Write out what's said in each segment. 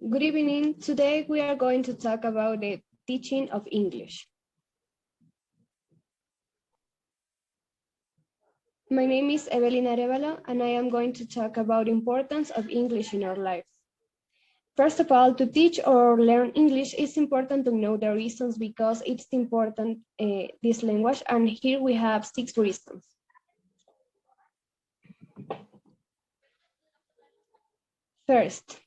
Good evening. Today we are going to talk about the teaching of English. My name is Evelyn Arevalo, and I am going to talk about the importance of English in our lives. First of all, to teach or learn English, it's important to know the reasons because it's important, this language, and here we have 6 reasons. First,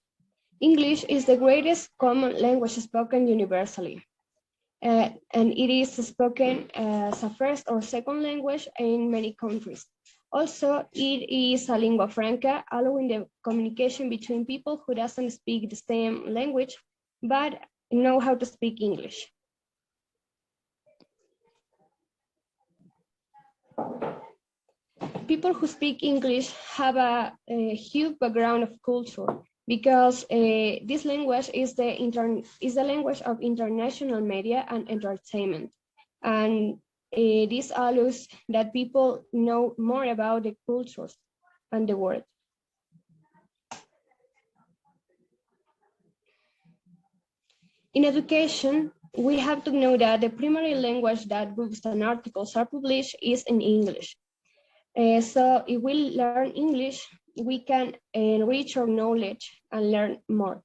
English is the greatest common language spoken universally. And it is spoken as a first or second language in many countries. Also, it is a lingua franca, allowing the communication between people who doesn't speak the same language, but know how to speak English. People who speak English have a huge background of culture because this language is the language of international media and entertainment. And this allows that people know more about the cultures and the world. In education, we have to know that the primary language that books and articles are published is in English. So if we learn English, we can enrich our knowledge and learn more.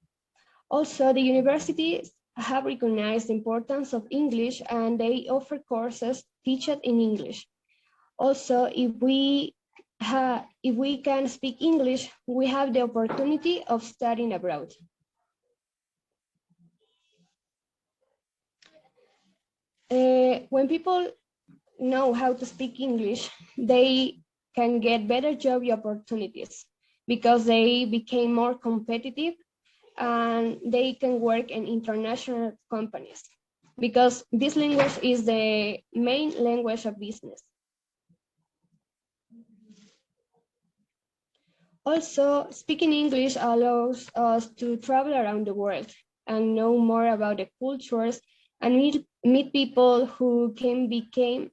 Also, the universities have recognized the importance of English and they offer courses taught in English. Also, if we can speak English, we have the opportunity of studying abroad. When people know how to speak English, they can get better job opportunities because they became more competitive and they can work in international companies because this language is the main language of business. Also, speaking English allows us to travel around the world and know more about the cultures and meet people who can become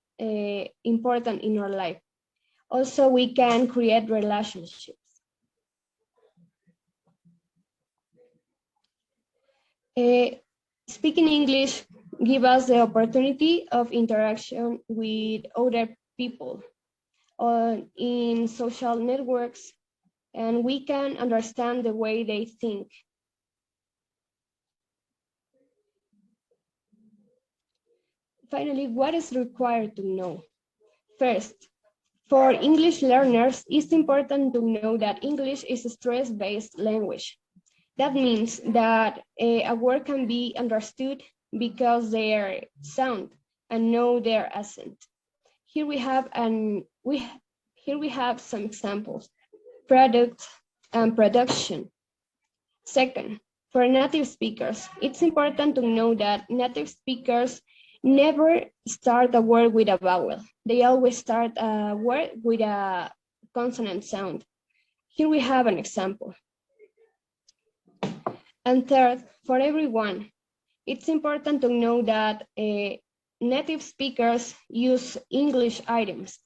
important in our life. Also, we can create relationships. Speaking English gives us the opportunity of interaction with other people in social networks, and we can understand the way they think. Finally, what is required to know? First, for English learners, it's important to know that English is a stress-based language. That means that a word can be understood because they sound and know their accent. Here we have some examples: product and production. Second, for native speakers, it's important to know that native speakers never start a word with a vowel. They always start a word with a consonant sound. Here we have an example. And third, for everyone, it's important to know that native speakers use English items.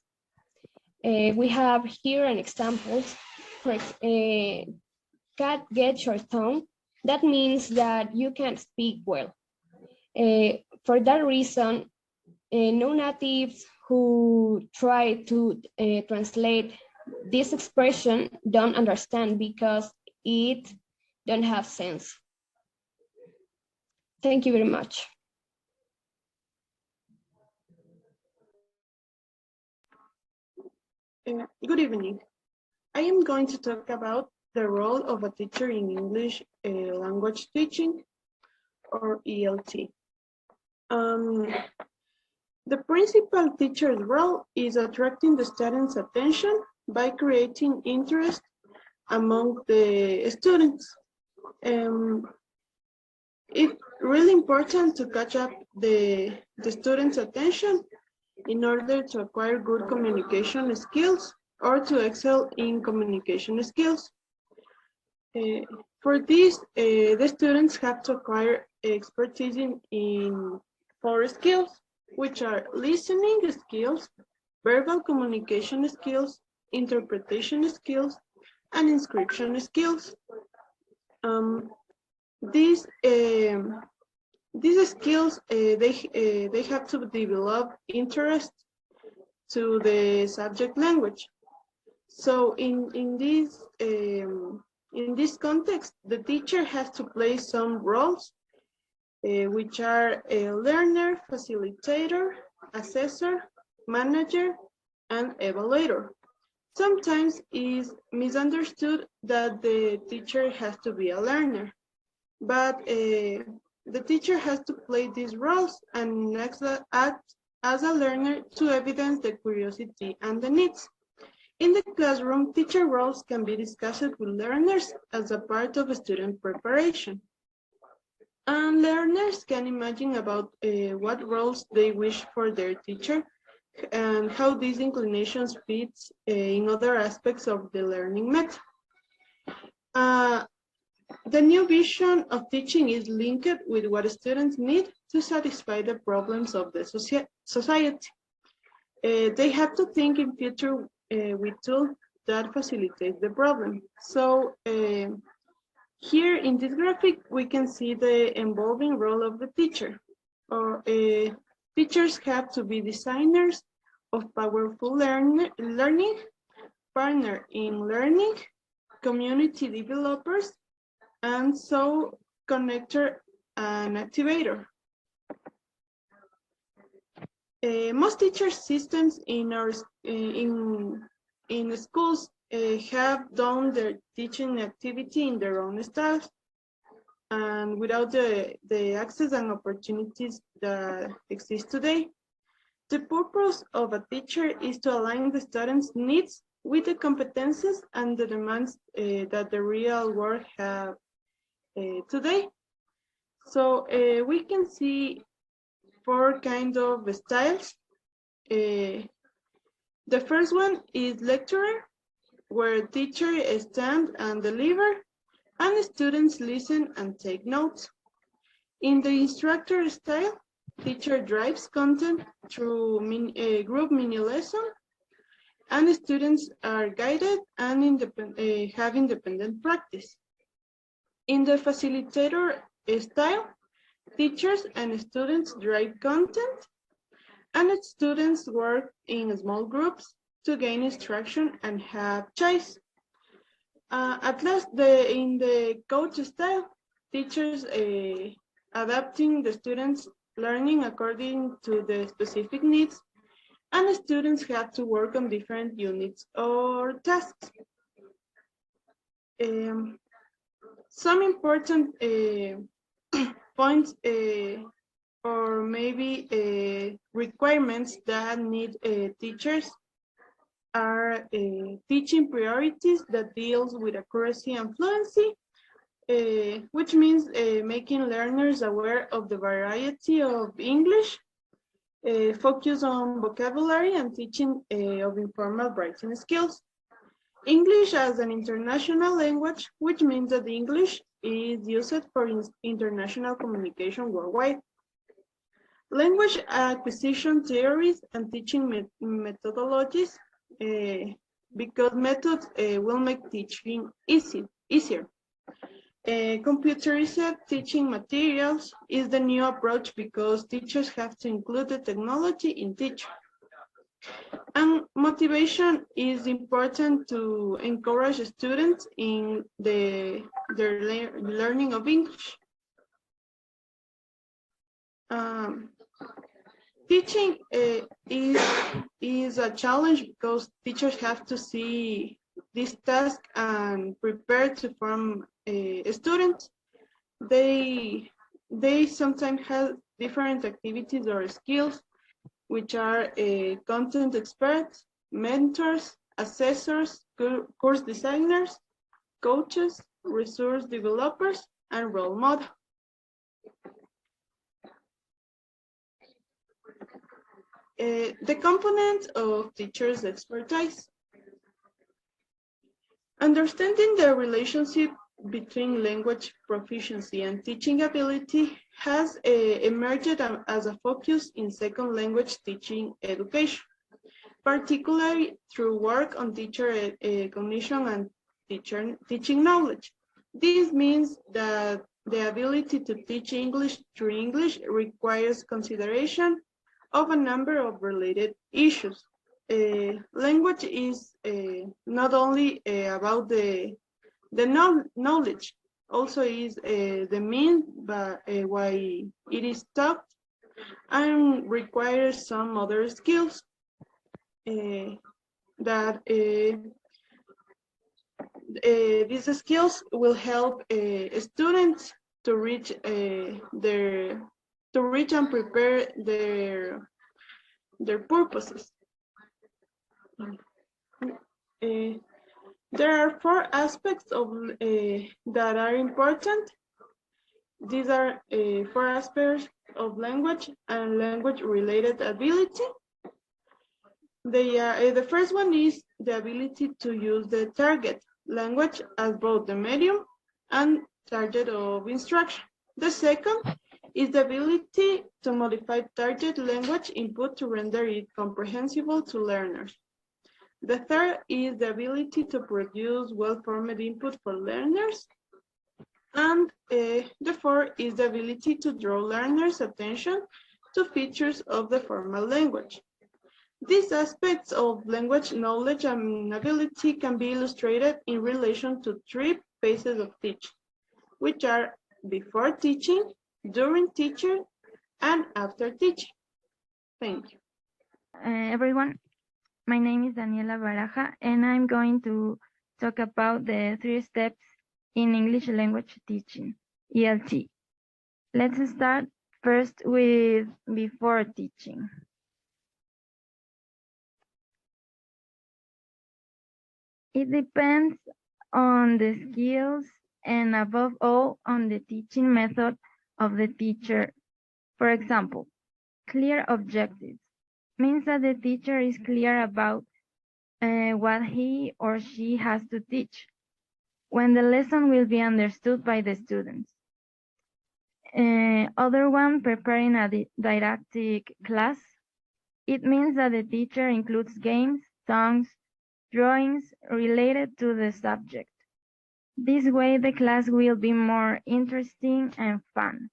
We have here an example. For cat get your tongue. That means that you can't speak well. For that reason, no natives who try to translate this expression don't understand because it don't have sense. Thank you very much. Good evening. I am going to talk about the role of a teacher in English language teaching, or ELT. The principal teacher's role is attracting the students' attention by creating interest among the students. It's really important to catch up the students' attention in order to acquire good communication skills or to excel in communication skills. For this, the students have to acquire expertise in 4 skills, which are listening skills, verbal communication skills, interpretation skills, and inscription skills. These skills, they have to develop interest to the subject language. So in this context, the teacher has to play some roles, which are a learner, facilitator, assessor, manager, and evaluator. Sometimes it's misunderstood that the teacher has to be a learner, but the teacher has to play these roles and act as a learner to evidence the curiosity and the needs. In the classroom, teacher roles can be discussed with learners as a part of student preparation. And learners can imagine about what roles they wish for their teacher and how these inclinations fit in other aspects of the learning method. The new vision of teaching is linked with what students need to satisfy the problems of the society. They have to think in future with tools that facilitate the problem. So here in this graphic, we can see the evolving role of the teacher. Teachers have to be designers of powerful learning, partner in learning, community developers, and so connector and activator. Most teacher systems in our in schools have done their teaching activity in their own styles, and without the access and opportunities that exist today. The purpose of a teacher is to align the students' needs with the competences and the demands that the real world have today. So we can see four kinds of styles. The first one is lecturer, where teacher stand and deliver, and students listen and take notes. In the instructor style, teacher drives content through group mini lesson, and students are guided and have independent practice. In the facilitator style, teachers and students drive content, and students work in small groups to gain instruction and have choice. At last, in the coach style, teachers adapting the students' learning according to the specific needs, and students have to work on different units or tasks. Some important points or maybe requirements that need teachers are teaching priorities that deals with accuracy and fluency, which means making learners aware of the variety of English, focus on vocabulary and teaching of informal writing skills. English as an international language, which means that English is used for international communication worldwide. Language acquisition theories and teaching methodologies, because methods will make teaching easier. Computerized teaching materials is the new approach because teachers have to include the technology in teaching. And motivation is important to encourage students in their learning of English. Teaching is a challenge because teachers have to see this task and prepare to form students. They sometimes have different activities or skills, which are content experts, mentors, assessors, course designers, coaches, resource developers, and role models. The components of teachers' expertise. Understanding the relationship between language proficiency and teaching ability has emerged as a focus in second language teaching education, particularly through work on teacher cognition and teaching knowledge. This means that the ability to teach English through English requires consideration of a number of related issues. Language is not only about the knowledge, also is the mean by why it is taught, and requires some other skills that these skills will help students to reach and prepare their purposes. There are four aspects of that are important. These are four aspects of language and language-related ability. The first one is the ability to use the target language as both the medium and target of instruction. The second is the ability to modify target language input to render it comprehensible to learners. The third is the ability to produce well-formed input for learners. And the fourth is the ability to draw learners' attention to features of the formal language. These aspects of language knowledge and ability can be illustrated in relation to three phases of teaching, which are before teaching, during teaching, and after teaching. Thank you. Everyone, my name is Daniela Baraja, and I'm going to talk about the 3 steps in English language teaching, ELT. Let's start first with before teaching. It depends on the skills and above all on the teaching method of the teacher. For example, clear objectives means that the teacher is clear about what he or she has to teach, when the lesson will be understood by the students. Other one, preparing a didactic class. It means that the teacher includes games, songs, drawings related to the subject. This way the class will be more interesting and fun.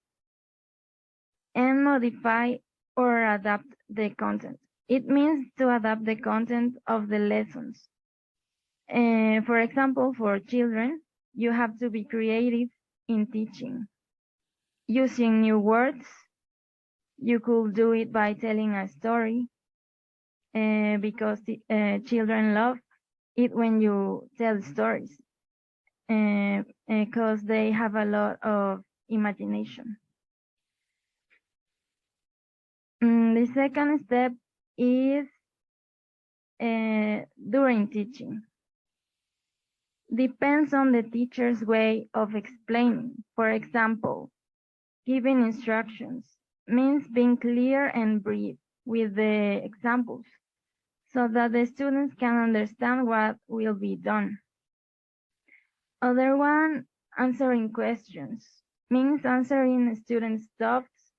And modify or adapt the content. It means to adapt the content of the lessons. For example, for children, you have to be creative in teaching. Using new words, you could do it by telling a story, because children love it when you tell stories, because they have a lot of imagination. The second step is during teaching. Depends on the teacher's way of explaining. For example, giving instructions means being clear and brief with the examples so that the students can understand what will be done. Other one, answering questions, means answering students' doubts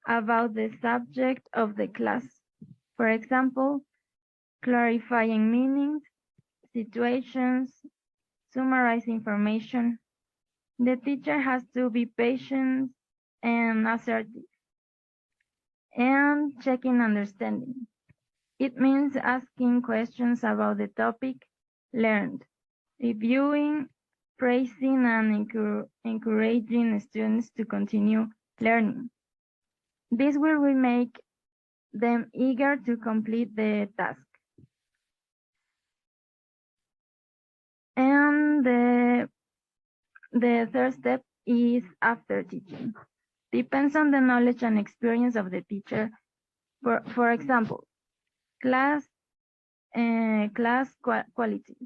about the subject of the class. For example, clarifying meanings, situations, summarize information. The teacher has to be patient and assertive. And checking understanding. It means asking questions about the topic learned, reviewing, praising, and encouraging students to continue learning. This will make them eager to complete the task. And the third step is after teaching. Depends on the knowledge and experience of the teacher. For example, class quality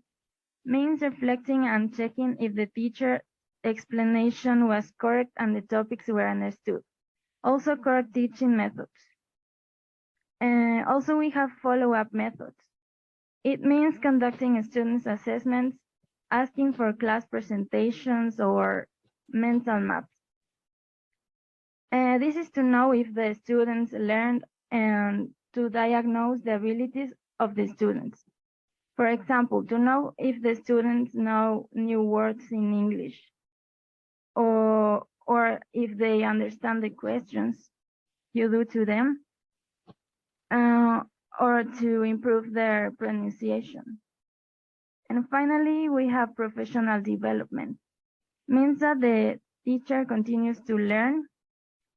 means reflecting and checking if the teacher explanation was correct and the topics were understood. Also correct teaching methods. Also we have follow-up methods. It means conducting students' assessments, asking for class presentations or mental maps. This is to know if the students learned and to diagnose the abilities of the students. For example, to know if the students know new words in English or if they understand the questions you do to them, or to improve their pronunciation. And finally, we have professional development. Means that the teacher continues to learn,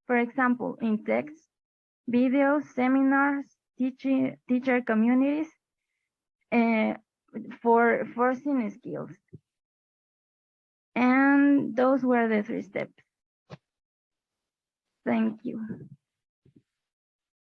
for example, in text, videos, seminars, teacher communities, for forcing skills. And those were the 3 steps. Thank you.